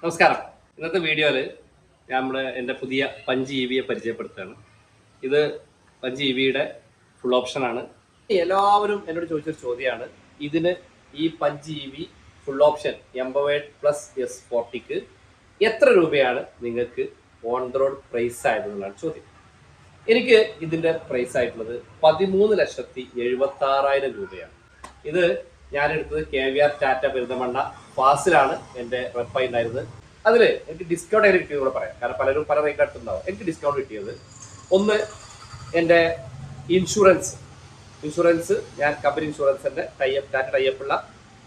നമസ്കാരം. ഇന്നത്തെ വീഡിയോയിൽ എൻ്റെ പുതിയ 5 EVയെ പരിചയപ്പെടുത്തുകയാണ്. ഇത് 5 EVയുടെ ഫുൾ ഓപ്ഷനാണ്. എല്ലാവരും എന്നോട് ചോദിച്ചൊരു ചോദ്യമാണ്, ഇതിന് ഈ 5 EV full option empowered plus S40ക്ക് എത്ര രൂപയാണ് നിങ്ങൾക്ക് ഓൺ ദ റോഡ് പ്രൈസ് ആയതെന്നുള്ളതാണ് ചോദ്യം. എനിക്ക് ഇതിൻ്റെ പ്രൈസ് ആയിട്ടുള്ളത് 13,76,000 രൂപയാണ്. ഇത് ഞാനെടുത്തത് KVR ടാറ്റ പെരിന്തൽമണ്ണ ഫാസിലാണ് എൻ്റെ റെപ്പായി ഉണ്ടായിരുന്നത്. അതിൽ എനിക്ക് ഡിസ്കൗണ്ട് ആയിട്ട് കിട്ടിയത് കൂടെ പറയാം, കാരണം പലരും പല റേറ്റ് അടുത്തുണ്ടാവും. എനിക്ക് ഡിസ്കൗണ്ട് കിട്ടിയത് ഒന്ന്, എൻ്റെ ഇൻഷുറൻസ് ഞാൻ കമ്പനി ഇൻഷുറൻസിൻ്റെ ടാറ്റ ടൈപ്പുള്ള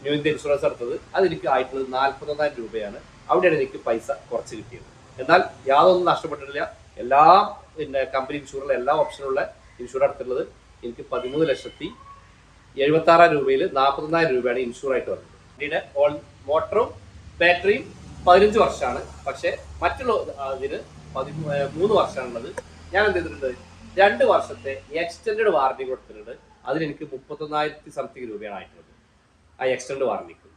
ന്യൂ ഇന്ത്യ ഇൻഷുറൻസ് എടുത്തത്. അതെനിക്ക് ആയിട്ടുള്ളത് 41,000 രൂപയാണ്. അവിടെയാണ് എനിക്ക് പൈസ കുറച്ച് കിട്ടിയത്. എന്നാൽ യാതൊന്നും നഷ്ടപ്പെട്ടിട്ടില്ല. എല്ലാം പിന്നെ കമ്പനി ഇൻഷുറിലെ എല്ലാ ഓപ്ഷനുള്ള ഇൻഷുർ എടുത്തുള്ളത് എനിക്ക് 13,76,000 രൂപയിൽ 41,000 രൂപയാണ് ഇൻഷുർ ആയിട്ട് വന്നത്. വണ്ടിയുടെ മോട്ടറും ബാറ്ററിയും 15 വർഷമാണ്. പക്ഷേ മറ്റുള്ള ഇതിന് 13 വർഷമാണുള്ളത്. ഞാൻ എന്ത് ചെയ്തിട്ടുണ്ട്, 2 വർഷത്തെ എക്സ്റ്റൻഡ് വാറണ്ടി കൊടുത്തിട്ടുണ്ട്. അതിനെനിക്ക് 31,000 സംതിങ് രൂപയാണ് ആയിട്ടുള്ളത് ആ എക്സ്റ്റൻഡ് വാറണ്ടിക്ക്.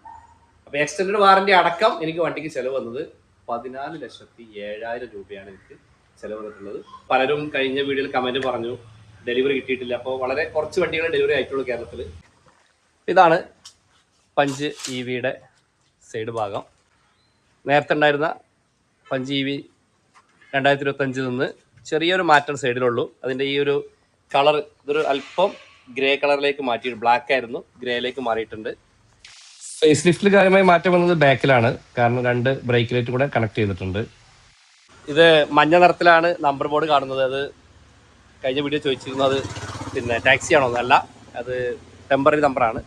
അപ്പോൾ എക്സ്റ്റൻഡ് വാറണ്ടി അടക്കം എനിക്ക് വണ്ടിക്ക് ചിലവ് വന്നത് 14,07,000 രൂപയാണ് എനിക്ക് ചിലവ് വന്നിട്ടുള്ളത്. പലരും കഴിഞ്ഞ വീഡിയോയിൽ കമൻറ്റ് പറഞ്ഞു ഡെലിവറി കിട്ടിയിട്ടില്ല. അപ്പോൾ വളരെ കുറച്ച് വണ്ടികൾ ഡെലിവറി ആയിട്ടുള്ളൂ കേരളത്തിൽ. ഇതാണ് 5 EVയുടെ സൈഡ് ഭാഗം. നേരത്തെ ഉണ്ടായിരുന്ന 5 EV 2025 നിന്ന് ചെറിയൊരു മാറ്റം സൈഡിലുള്ളൂ. അതിൻ്റെ ഈ ഒരു കളർ, ഇതൊരു അല്പം ഗ്രേ കളറിലേക്ക് മാറ്റി, ബ്ലാക്ക് ആയിരുന്നു, ഗ്രേയിലേക്ക് മാറിയിട്ടുണ്ട്. ഫേസ് ലിഫ്റ്റിൽ കാര്യമായി മാറ്റം വന്നത് ബാക്കിലാണ്, കാരണം 2 ബ്രേക്ക് ലൈറ്റ് കൂടെ കണക്ട് ചെയ്തിട്ടുണ്ട്. ഇത് മഞ്ഞ നിറത്തിലാണ് നമ്പർ ബോർഡ് കാണുന്നത്. അത് കഴിഞ്ഞ വീഡിയോ ചോദിച്ചിരുന്നു, അത് പിന്നെ ടാക്സി ആണോ? അല്ല, അത് ടെമ്പററി നമ്പറാണ്.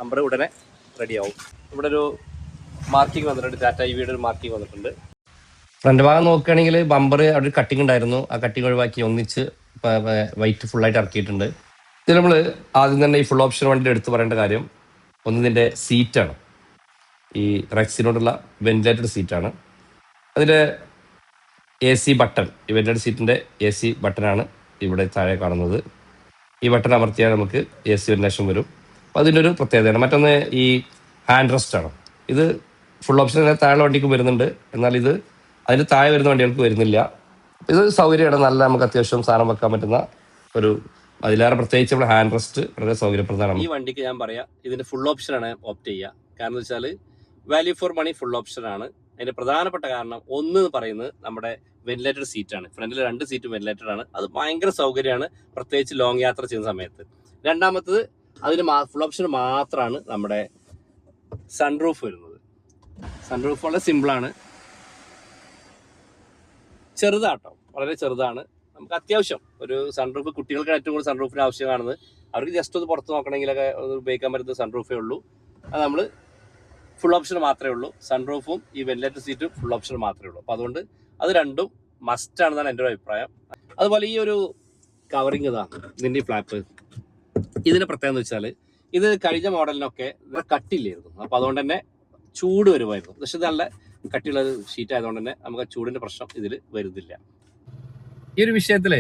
നമ്പർ ഉടനെ റെഡിയാവും. ഇവിടെ ഒരു മാർക്കിംഗ് വന്നിട്ടുണ്ട്, ടാറ്റ EVയുടെ ഒരു മാർക്കിംഗ് വന്നിട്ടുണ്ട്. ഫ്രണ്ട് ഭാഗം നോക്കുകയാണെങ്കിൽ ബമ്പർ അവിടെ ഒരു കട്ടിങ് ഉണ്ടായിരുന്നു, ആ കട്ടിങ് ഒഴിവാക്കി ഒന്നിച്ച് വൈറ്റ് ഫുള്ളായിട്ട് ഇറക്കിയിട്ടുണ്ട്. ഇത് നമ്മൾ ആദ്യം തന്നെ ഈ ഫുൾ ഓപ്ഷൻ വണ്ടി എടുത്ത് പറയേണ്ട കാര്യം, ഒന്ന് ഇതിൻ്റെ സീറ്റാണ്. ഈ റെക്സിനോടുള്ള വെന്റിലേറ്റഡ് സീറ്റാണ്. അതിൻ്റെ AC ബട്ടൺ, ഈ വെന്റിലേറ്റഡ് സീറ്റിൻ്റെ AC ബട്ടനാണ് ഇവിടെ താഴെ കാണുന്നത്. ഈ ബട്ടൺ അമർത്തിയാൽ നമുക്ക് AC വെന്റിലേഷൻ വരും. അപ്പോൾ അതിൻ്റെ ഒരു പ്രത്യേകതയാണ്. മറ്റൊന്ന് ഈ ഹാൻഡ് റെസ്റ്റ് ആണ്. ഇത് ഫുൾ ഓപ്ഷൻ താഴെ വണ്ടിക്ക് വരുന്നുണ്ട്, എന്നാൽ ഇത് അതിന് താഴെ വരുന്ന വണ്ടികൾക്ക് വരുന്നില്ല. ഇത് സൗകര്യമാണ്, നല്ല നമുക്ക് അത്യാവശ്യം സാധനം വെക്കാൻ പറ്റുന്ന ഒരു, അതിലേറെ പ്രത്യേകിച്ച് നമ്മുടെ ഹാൻഡ് റെസ്റ്റ് വളരെ സൗകര്യപ്രദമാണ്. ഈ വണ്ടിക്ക് ഞാൻ പറയാം, ഇതിന്റെ ഫുൾ ഓപ്ഷനാണ് ഓപ്റ്റ് ചെയ്യുക. കാരണം എന്ന് വെച്ചാൽ വാല്യൂ ഫോർ മണി ഫുൾ ഓപ്ഷനാണ്. അതിന്റെ പ്രധാനപ്പെട്ട കാരണം ഒന്ന് എന്ന് പറയുന്നത് നമ്മുടെ വെന്റിലേറ്റഡ് സീറ്റാണ്. ഫ്രണ്ടിൽ 2 സീറ്റും വെന്റിലേറ്റഡ് ആണ്. അത് ഭയങ്കര സൗകര്യമാണ്, പ്രത്യേകിച്ച് ലോങ് യാത്ര ചെയ്യുന്ന സമയത്ത്. രണ്ടാമത്തത്, അതിന് ഫുൾ ഓപ്ഷൻ മാത്രമാണ് നമ്മുടെ സൺറൂഫ് വരുന്നത്. സൺറൂഫ് വളരെ സിമ്പിളാണ്, ചെറുതാട്ടോ, വളരെ ചെറുതാണ്. നമുക്ക് അത്യാവശ്യം ഒരു സൺറൂഫ്, കുട്ടികൾക്ക് ഏറ്റവും കൂടുതൽ സൺറൂഫിന് ആവശ്യമാണെന്ന്, അവർക്ക് ജസ്റ്റ് ഒന്ന് പുറത്ത് നോക്കണമെങ്കിലൊക്കെ ഉപയോഗിക്കാൻ പറ്റുന്ന സൺറൂഫേ ഉള്ളൂ. അത് നമ്മൾ ഫുൾ ഓപ്ഷൻ മാത്രമേ ഉള്ളൂ. സൺറൂഫും ഈ വെന്റിലേറ്റർ സീറ്റും ഫുൾ ഓപ്ഷൻ മാത്രമേ ഉള്ളൂ. അപ്പോൾ അതുകൊണ്ട് അത് രണ്ടും മസ്റ്റ് ആണെന്നാണ് എൻ്റെ ഒരു അഭിപ്രായം. അതുപോലെ ഈ ഒരു കവറിങ് ഇതാണ്, ഇതിൻ്റെ ഈ ഫ്ലാപ്പ്, ഇതിന് പ്രത്യേകത എന്ന് വെച്ചാൽ ഇത് കഴിഞ്ഞ മോഡലിനൊക്കെ കട്ടില്ലായിരുന്നു. അപ്പോൾ അതുകൊണ്ട് തന്നെ ചൂട് വരുമായിരുന്നു. പക്ഷെ ഇത് നല്ല കട്ടിയുള്ള ഷീറ്റ് ആയതുകൊണ്ട് തന്നെ നമുക്ക് ചൂടിൻ്റെ പ്രശ്നം ഇതിൽ വരുന്നില്ല. ഈ ഒരു വിഷയത്തിൽ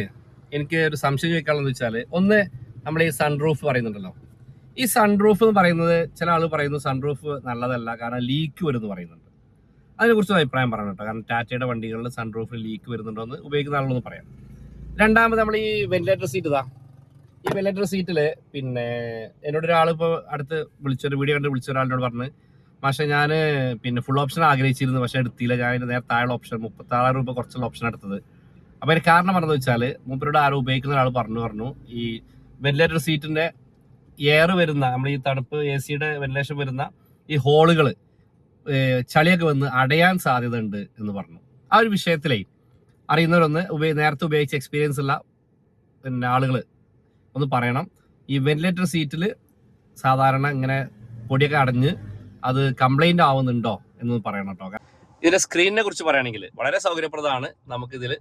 എനിക്ക് ഒരു സംശയം ചോദിക്കാനുള്ളത് വെച്ചാൽ, ഒന്ന്, നമ്മൾ ഈ സൺറൂഫ് പറയുന്നുണ്ടല്ലോ, ഈ സൺറൂഫ് എന്ന് പറയുന്നത് ചില ആൾ പറയുന്നു സൺറൂഫ് നല്ലതല്ല, കാരണം ലീക്ക് വരുമെന്ന് പറയുന്നുണ്ട്. അതിനെക്കുറിച്ച് അഭിപ്രായം പറയണം കേട്ടോ. കാരണം ടാറ്റയുടെ വണ്ടികളിൽ സൺറൂഫിൽ ലീക്ക് വരുന്നുണ്ടോ എന്ന് ഉപയോഗിക്കുന്ന ആളൊന്ന് പറയാം. രണ്ടാമത്, നമ്മൾ ഈ വെന്റിലേറ്റർ സീറ്റ് ഈ വെന്റിലേറ്റർ സീറ്റിൽ പിന്നെ എന്നോട് ഒരാൾ ഇപ്പോൾ അടുത്ത് വിളിച്ചൊരു വീഡിയോ കണ്ട് വിളിച്ച ഒരാളിനോട് പറഞ്ഞ്, പക്ഷേ ഞാൻ പിന്നെ ഫുൾ ഓപ്ഷൻ ആഗ്രഹിച്ചിരുന്നു, പക്ഷേ എടുത്തില്ല, ഞാൻ നേരെ താഴെ ഓപ്ഷൻ 36 രൂപ കുറച്ചുള്ള ഓപ്ഷൻ എടുത്തത്. അപ്പോൾ അതിന് കാരണം പറഞ്ഞതെന്ന് വെച്ചാൽ, മൂപ്പരോട് ആരും ഉപയോഗിക്കുന്ന ഒരാൾ പറഞ്ഞു ഈ വെന്റിലേറ്റർ സീറ്റിൻ്റെ എയർ വരുന്ന, നമ്മൾ ഈ തണുപ്പ് ACയുടെ വെന്റിലേഷൻ വരുന്ന ഈ ഹോളുകൾ ചളിയൊക്കെ വന്ന് അടയാൻ സാധ്യത ഉണ്ട് എന്ന് പറഞ്ഞു. ആ ഒരു വിഷയത്തിലേ അറിയുന്നവരൊന്ന് നേരത്തെ ഉപയോഗിച്ച എക്സ്പീരിയൻസ് ഉള്ള പിന്നെ ആളുകൾ ഒന്ന് പറയണം. ഈ വെന്റിലേറ്റർ സീറ്റിൽ സാധാരണ ഇങ്ങനെ പൊടിയൊക്കെ അടഞ്ഞ് അത് കംപ്ലൈന്റ് ആവുന്നുണ്ടോ എന്നൊന്ന് പറയണം കേട്ടോ. ഇതിന്റെ സ്ക്രീനിനെ കുറിച്ച് പറയുകയാണെങ്കിൽ വളരെ സൗകര്യപ്രദമാണ്. നമുക്കിതിൽ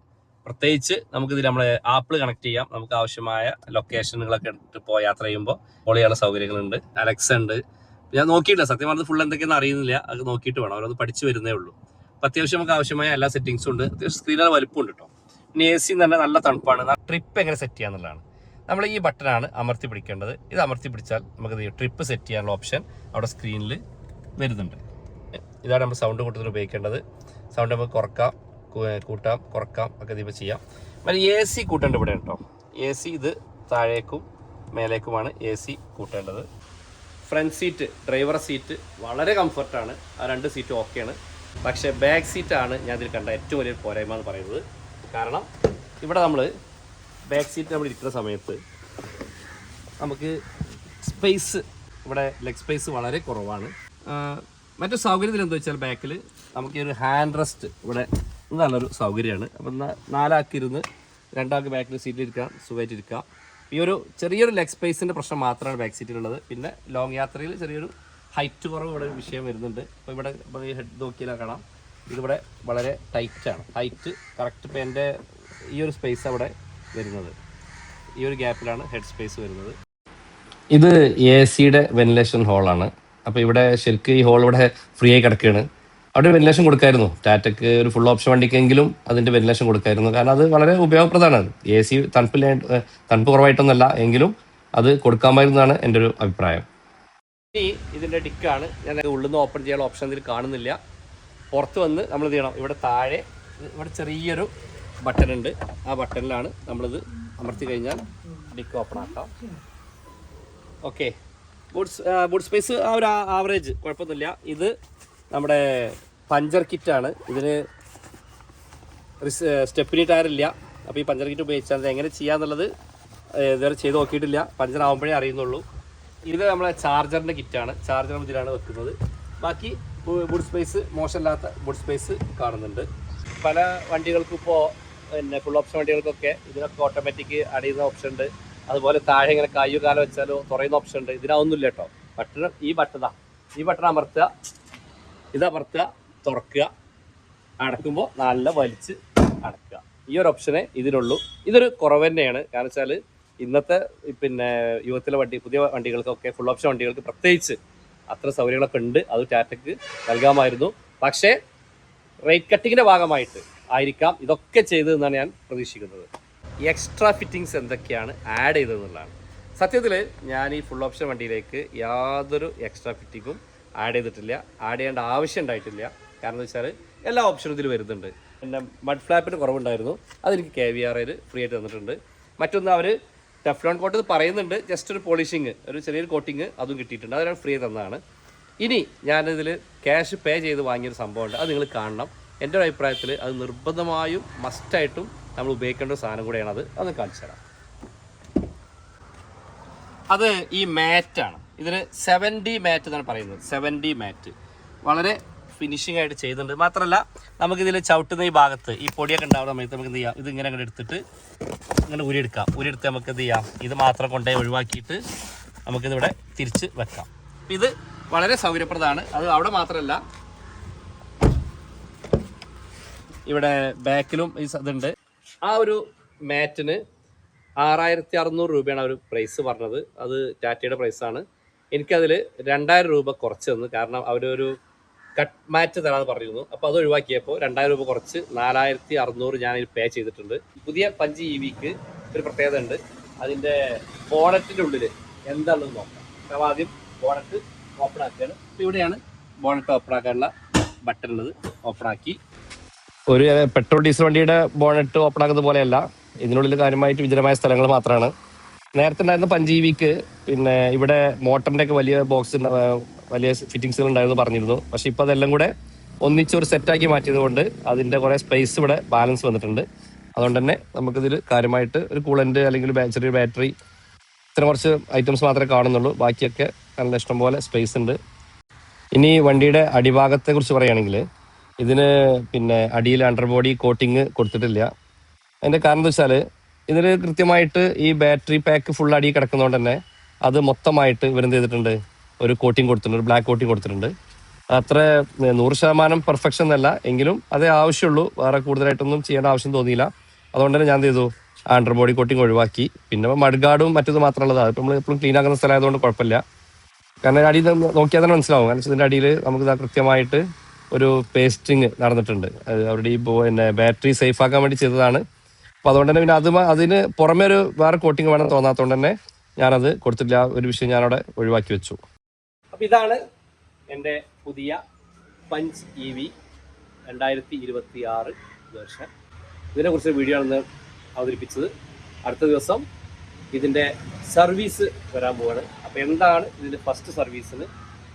പ്രത്യേകിച്ച് നമുക്കിതിൽ നമ്മളെ ആപ്പിൾ കണക്ട് ചെയ്യാം. നമുക്ക് ആവശ്യമായ ലൊക്കേഷനുകളൊക്കെ എടുത്തിട്ട് യാത്ര ചെയ്യുമ്പോൾ പൊളിയുള്ള സൗകര്യങ്ങളുണ്ട്. അലക്സ ഉണ്ട്. ഞാൻ നോക്കിയിട്ടില്ല, സത്യം പറഞ്ഞത് ഫുൾ എന്തൊക്കെയാണെന്ന് അറിയുന്നില്ല, അത് നോക്കിയിട്ട് വേണം, അവരത് പഠിച്ചു വരുന്നേ ഉള്ളൂ. അപ്പം അത്യാവശ്യം നമുക്ക് ആവശ്യമായ എല്ലാ സെറ്റിങ്സും ഉണ്ട്. അത്യാവശ്യം സ്ക്രീനിൽ വലുപ്പമുണ്ട് കേട്ടോ. ഇനി AC തന്നെ നല്ല തണുപ്പാണ്. ട്രിപ്പ് എങ്ങനെ സെറ്റ് ചെയ്യാന്നുള്ളതാണ്. നമ്മൾ ഈ ബട്ടനാണ് അമർത്തി പിടിക്കേണ്ടത്. ഇത് അമർത്തി പിടിച്ചാൽ നമുക്ക് ട്രിപ്പ് സെറ്റ് ചെയ്യാനുള്ള ഓപ്ഷൻ അവിടെ സ്ക്രീനിൽ വരുന്നുണ്ട്. ഇതാണ് നമ്മൾ സൗണ്ട് കൂട്ടത്തിന് ഉപയോഗിക്കേണ്ടത്. സൗണ്ട് നമുക്ക് കുറക്കാം, കൂട്ടാം, കുറക്കാം ഒക്കെ ഇതിപ്പോൾ ചെയ്യാം. മറ്റേ AC കൂട്ടേണ്ട ഇവിടെ കേട്ടോ. AC ഇത് താഴേക്കും മേലേക്കുമാണ് AC കൂട്ടേണ്ടത്. ഫ്രണ്ട് സീറ്റ്, ഡ്രൈവർ സീറ്റ് വളരെ കംഫർട്ടാണ്. ആ 2 സീറ്റും ഓക്കെയാണ്. പക്ഷേ ബാക്ക് സീറ്റാണ് ഞാൻ ഇതിൽ കണ്ട ഏറ്റവും വലിയ പോരായ്മ എന്ന് പറയുന്നത്. കാരണം ഇവിടെ നമ്മൾ ബാക്ക് സീറ്റ് നമ്മൾ ഇരിക്കുന്ന സമയത്ത് നമുക്ക് സ്പേസ്, ഇവിടെ ലെഗ് സ്പേസ് വളരെ കുറവാണ്. മറ്റു സൗകര്യത്തിൽ എന്താ വെച്ചാൽ ബാക്കിൽ നമുക്ക് ഈ ഒരു ഹാൻഡ് റെസ്റ്റ് ഇവിടെ നല്ലൊരു സൗകര്യമാണ്. അപ്പം 4 ആൾക്ക് ഇരുന്ന് 2 ആൾക്ക് ബാക്കിൽ സീറ്റിൽ ഇരിക്കാം, സുഖമായിട്ട് ഇരിക്കാം. ഈ ഒരു ചെറിയൊരു ലെഗ് സ്പേസിൻ്റെ പ്രശ്നം മാത്രമാണ് ബാക്ക് സീറ്റിലുള്ളത്. പിന്നെ ലോങ് യാത്രയിൽ ചെറിയൊരു ഹൈറ്റ് കുറവ് ഇവിടെ ഒരു വിഷയം വരുന്നുണ്ട്. അപ്പോൾ ഇവിടെ ഈ ഹെഡ് നോക്കിയാൽ കാണാം, ഇതിവിടെ വളരെ ടൈറ്റാണ്. ഹൈറ്റ് കറക്റ്റ് ഇപ്പോൾ എൻ്റെ ഈ ഒരു സ്പേസ് അവിടെ വരുന്നത്, ഈ ഒരു ഗ്യാപ്പിലാണ് ഹെഡ് സ്പേസ് വരുന്നത്. ഇത് AC-യുടെ വെന്റിലേഷൻ ഹോളാണ്. അപ്പോൾ ഇവിടെ ശരിക്കും ഈ ഹോൾ ഇവിടെ ഫ്രീ ആയി കിടക്കുകയാണ്. അവിടെ വെന്റിലേഷൻ കൊടുക്കായിരുന്നു. ടാറ്റയ്ക്ക് ഒരു ഫുൾ ഓപ്ഷൻ വണ്ടിക്കെങ്കിലും അതിൻ്റെ വെന്റിലേഷൻ കൊടുക്കായിരുന്നു. കാരണം അത് വളരെ ഉപയോഗപ്രദമാണ്. AC തണുപ്പ് കുറവായിട്ടൊന്നുമല്ല, എങ്കിലും അത് കൊടുക്കാമായിരുന്നതാണ് എൻ്റെ ഒരു അഭിപ്രായം. ഇനി ഇതിൻ്റെ ഡിക്കാണ്. ഞാൻ ഉള്ളിൽ നിന്ന് ഓപ്പൺ ചെയ്യാനുള്ള ഓപ്ഷൻ ഇതിൽ കാണുന്നില്ല. പുറത്ത് വന്ന് നമ്മൾ ഇത് ചെയ്യണം. ഇവിടെ താഴെ ഇവിടെ ചെറിയൊരു ബട്ടൺ ഉണ്ട്. ആ ബട്ടണിലാണ് നമ്മളിത് അമർത്തി കഴിഞ്ഞാൽ ഡിക്ക് ഓപ്പൺ ആക്കാം. ഓക്കെ, ബൂട്ട് സ്പേസ് ആ ഒരു ആവറേജ് കുഴപ്പമൊന്നുമില്ല. ഇത് നമ്മുടെ പഞ്ചർ കിറ്റാണ്. ഇതിന് സ്റ്റെപ്പിനി ടയറില്ല. അപ്പോൾ ഈ പഞ്ചർ കിറ്റ് ഉപയോഗിച്ചാൽ എങ്ങനെ ചെയ്യാന്നുള്ളത് ഇതുവരെ ചെയ്ത് നോക്കിയിട്ടില്ല. പഞ്ചർ ആകുമ്പോഴേ അറിയുന്നുള്ളൂ. ഇത് നമ്മളെ ചാർജറിൻ്റെ കിറ്റാണ്. ചാർജർ ഇതിലാണ് വെക്കുന്നത്. ബാക്കി ബൂട്ട് സ്പേസ് മോശമില്ലാത്ത ബൂട്ട് സ്പേസ് കാണുന്നുണ്ട്. പല വണ്ടികൾക്കും ഇപ്പോൾ പിന്നെ ഫുൾ ഓപ്ഷൻ വണ്ടികൾക്കൊക്കെ ഇതിനൊക്കെ ഓട്ടോമാറ്റിക് അടിയുന്ന ഓപ്ഷൻ ഉണ്ട്. അതുപോലെ താഴെ ഇങ്ങനെ കയ്യോ കാലം വെച്ചാലോ തുറയുന്ന ഓപ്ഷൻ ഉണ്ട്. ഇതിനൊന്നുമില്ല കേട്ടോ. ഈ ബട്ടൺ അമർത്തുക, ഇതമർത്തുക, തുറക്കുക, അടക്കുമ്പോൾ നല്ല വലിച്ച് അടക്കുക. ഈ ഒരു ഓപ്ഷനെ ഇതിനുള്ളൂ. ഇതൊരു കുറവ് തന്നെയാണ്. കാരണം വെച്ചാൽ ഇന്നത്തെ പിന്നെ യുവത്തിലെ പുതിയ വണ്ടികൾക്കൊക്കെ ഫുൾ ഓപ്ഷൻ വണ്ടികൾക്ക് പ്രത്യേകിച്ച് അത്ര സൗകര്യങ്ങളൊക്കെ ഉണ്ട്. അത് ടാറ്റയ്ക്ക് നൽകാമായിരുന്നു. പക്ഷേ റേറ്റ് കട്ടിങ്ങിൻ്റെ ഭാഗമായിട്ട് ആയിരിക്കാം ഇതൊക്കെ ചെയ്തതെന്നാണ് ഞാൻ പ്രതീക്ഷിക്കുന്നത്. എക്സ്ട്രാ ഫിറ്റിങ്സ് എന്തൊക്കെയാണ് ആഡ് ചെയ്തതെന്നുള്ളതാണ്. സത്യത്തിൽ ഞാൻ ഈ ഫുൾ ഓപ്ഷൻ വണ്ടിയിലേക്ക് യാതൊരു എക്സ്ട്രാ ഫിറ്റിങ്ങും ആഡ് ചെയ്തിട്ടില്ല. ആഡ് ചെയ്യേണ്ട ആവശ്യം ഉണ്ടായിട്ടില്ല. കാരണം എന്ന് വെച്ചാൽ എല്ലാ ഓപ്ഷനും ഇതിൽ വരുന്നുണ്ട്. പിന്നെ മഡ് ഫ്ലാപ്പിന് കുറവുണ്ടായിരുന്നു, അതെനിക്ക് KVR ഫ്രീ ആയിട്ട് തന്നിട്ടുണ്ട്. മറ്റൊന്ന് അവർ ടെഫ്ലോൺ കോട്ട് പറയുന്നുണ്ട്, ജസ്റ്റ് ഒരു പോളിഷിങ്, ഒരു ചെറിയൊരു കോട്ടിങ് അതും കിട്ടിയിട്ടുണ്ട്. അതിനാണ് ഫ്രീ തന്നതാണ്. ഇനി ഞാനിതിൽ ക്യാഷ് പേ ചെയ്ത് വാങ്ങിയൊരു സംഭവമുണ്ട്, അത് നിങ്ങൾ കാണണം. എൻ്റെ ഒരു അഭിപ്രായത്തിൽ അത് നിർബന്ധമായും മസ്റ്റായിട്ടും നമ്മൾ ഉപയോഗിക്കേണ്ട ഒരു സാധനം കൂടെയാണത്. അതൊന്ന് കാണിച്ചു തരാം. അത് ഈ മാറ്റാണ്. ഇതിന് 7D മാറ്റ് എന്നാണ് പറയുന്നത്. 7D മാറ്റ് വളരെ ഫിനിഷിംഗ് ആയിട്ട് ചെയ്തിട്ടുണ്ട്. മാത്രമല്ല നമുക്കിതിൽ ചവിട്ടുന്ന ഈ ഭാഗത്ത് ഈ പൊടിയൊക്കെ ഉണ്ടാവുന്ന സമയത്ത് നമുക്ക് എന്ത് ചെയ്യാം, ഇത് ഇങ്ങനെ അങ്ങോട്ട് എടുത്തിട്ട് ഇങ്ങനെ ഉരിയെടുക്കാം. ഉരിയെടുത്ത് നമുക്ക് എന്ത് ചെയ്യാം, ഇത് മാത്രം കൊണ്ടേ ഒഴിവാക്കിയിട്ട് നമുക്കിതിവിടെ തിരിച്ച് വെക്കാം. ഇത് വളരെ സൗകര്യപ്രദമാണ്. അത് അവിടെ മാത്രമല്ല, ഇവിടെ ബാക്കിലും ഈ ഇതുണ്ട്. ആ ഒരു മാറ്റിന് 6600 രൂപയാണ് അവർ പ്രൈസ് പറഞ്ഞത്. അത് ടാറ്റയുടെ പ്രൈസാണ്. എനിക്കതിൽ 2000 രൂപ കുറച്ച് തന്നു. കാരണം അവരൊരു കട്ട് മാറ്റ് തരാമെന്ന് പറഞ്ഞിരുന്നു. അപ്പോൾ അത് ഒഴിവാക്കിയപ്പോൾ 2000 രൂപ കുറച്ച് 4600 ഞാനതിൽ പേ ചെയ്തിട്ടുണ്ട്. പുതിയ 5 EVക്ക് ഒരു പ്രത്യേകത ഉണ്ട്. അതിൻ്റെ ബോണറ്റിൻ്റെ ഉള്ളിൽ എന്താണെന്ന് നോക്കാം. അപ്പോൾ ആദ്യം ബോണറ്റ് ഓപ്പൺ ആക്കുകയാണ്. അപ്പോൾ ഇവിടെയാണ് ബോണറ്റ് ഓപ്പൺ ആക്കാനുള്ള ബട്ടൺ ഉള്ളത്. ഓപ്പൺ ആക്കി. ഒരു പെട്രോൾ ഡീസൽ വണ്ടിയുടെ ബോണറ്റ് ഓപ്പൺ ആക്കുന്നത് പോലെയല്ല, ഇതിനുള്ളിൽ കാര്യമായിട്ട് വിജനമായ സ്ഥലങ്ങൾ മാത്രമാണ്. നേരത്തെ ഉണ്ടായിരുന്ന 5 EVക്ക് പിന്നെ ഇവിടെ മോട്ടറിൻ്റെ ഒക്കെ വലിയ ബോക്സ്, വലിയ ഫിറ്റിങ്സുകൾ ഉണ്ടായിരുന്നു പറഞ്ഞിരുന്നു. പക്ഷെ ഇപ്പോൾ അതെല്ലാം കൂടെ ഒന്നിച്ചൊരു സെറ്റാക്കി മാറ്റിയത് കൊണ്ട് അതിൻ്റെ കുറേ സ്പേസ് ഇവിടെ ബാലൻസ് വന്നിട്ടുണ്ട്. അതുകൊണ്ട് തന്നെ നമുക്കിതിൽ കാര്യമായിട്ട് ഒരു കൂളൻ്റ് അല്ലെങ്കിൽ ചെറിയൊരു ബാറ്ററി, ഇത്ര കുറച്ച് ഐറ്റംസ് മാത്രമേ കാണുന്നുള്ളൂ. ബാക്കിയൊക്കെ നല്ല ഇഷ്ടംപോലെ സ്പേസ് ഉണ്ട്. ഇനി വണ്ടിയുടെ അടിഭാഗത്തെ കുറിച്ച് പറയുകയാണെങ്കിൽ ഇതിന് പിന്നെ അടിയിൽ അണ്ടർ ബോഡി കോട്ടിങ് കൊടുത്തിട്ടില്ല. അതിൻ്റെ കാരണം എന്താ വെച്ചാൽ ഇതിൽ കൃത്യമായിട്ട് ഈ ബാറ്ററി പാക്ക് ഫുൾ അടി കിടക്കുന്നതുകൊണ്ട് തന്നെ അത് മൊത്തമായിട്ട് ഇവരെന്ത് ചെയ്തിട്ടുണ്ട്, ഒരു കോട്ടിങ് കൊടുത്തിട്ടുണ്ട്, ഒരു ബ്ലാക്ക് കോട്ടിങ് കൊടുത്തിട്ടുണ്ട്. അത്ര 100% പെർഫെക്ഷൻ എന്നല്ല, എങ്കിലും അതേ ആവശ്യമുള്ളൂ. വേറെ കൂടുതലായിട്ടൊന്നും ചെയ്യേണ്ട ആവശ്യം തോന്നിയില്ല. അതുകൊണ്ട് തന്നെ ഞാൻ എന്ത് ചെയ്തു, അണ്ടർ ബോഡി കോട്ടിങ് ഒഴിവാക്കി. പിന്നെ മഡ്ഗാർഡും മറ്റത് മാത്രമുള്ളത്, അതിപ്പോൾ നമ്മൾ എപ്പോഴും ക്ലീൻ ആക്കുന്ന സ്ഥലമായതുകൊണ്ട് കുഴപ്പമില്ല. കാരണം അടിയിൽ നോക്കിയാൽ തന്നെ മനസ്സിലാവും. കാരണം ഇതിൻ്റെ അടിയിൽ നമുക്ക് കൃത്യമായിട്ട് ഒരു പേസ്റ്റിങ് നടന്നിട്ടുണ്ട്. അവരുടെ ഈ പിന്നെ ബാറ്ററി സേഫ് ആക്കാൻ വേണ്ടി ചെയ്തതാണ്. അപ്പോൾ അതുകൊണ്ട് തന്നെ പിന്നെ അതിന് പുറമെ ഒരു വേറെ കോട്ടിങ് വേണം തോന്നാത്തതുകൊണ്ട് തന്നെ ഞാനത് കൊടുത്തിട്ടില്ല. ഒരു വിഷയം ഞാനവിടെ ഒഴിവാക്കി വെച്ചു. അപ്പോൾ ഇതാണ് എൻ്റെ പുതിയ പഞ്ച് EV 2026 വേർഷൻ. ഇതിനെക്കുറിച്ച് വീഡിയോ ആണ് അവതരിപ്പിച്ചത്. അടുത്ത ദിവസം ഇതിൻ്റെ സർവീസ് വരാൻ പോവാണ്. അപ്പോൾ എന്താണ് ഇതിൻ്റെ ഫസ്റ്റ് സർവീസിന്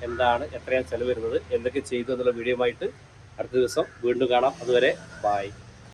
എന്താണ് എത്രയാണ് ചിലവ് വരുന്നത്, എന്തൊക്കെ ചെയ്തു എന്നുള്ള വീഡിയോ ആയിട്ട് അടുത്ത ദിവസം വീണ്ടും കാണാം. അതുവരെ ബൈ.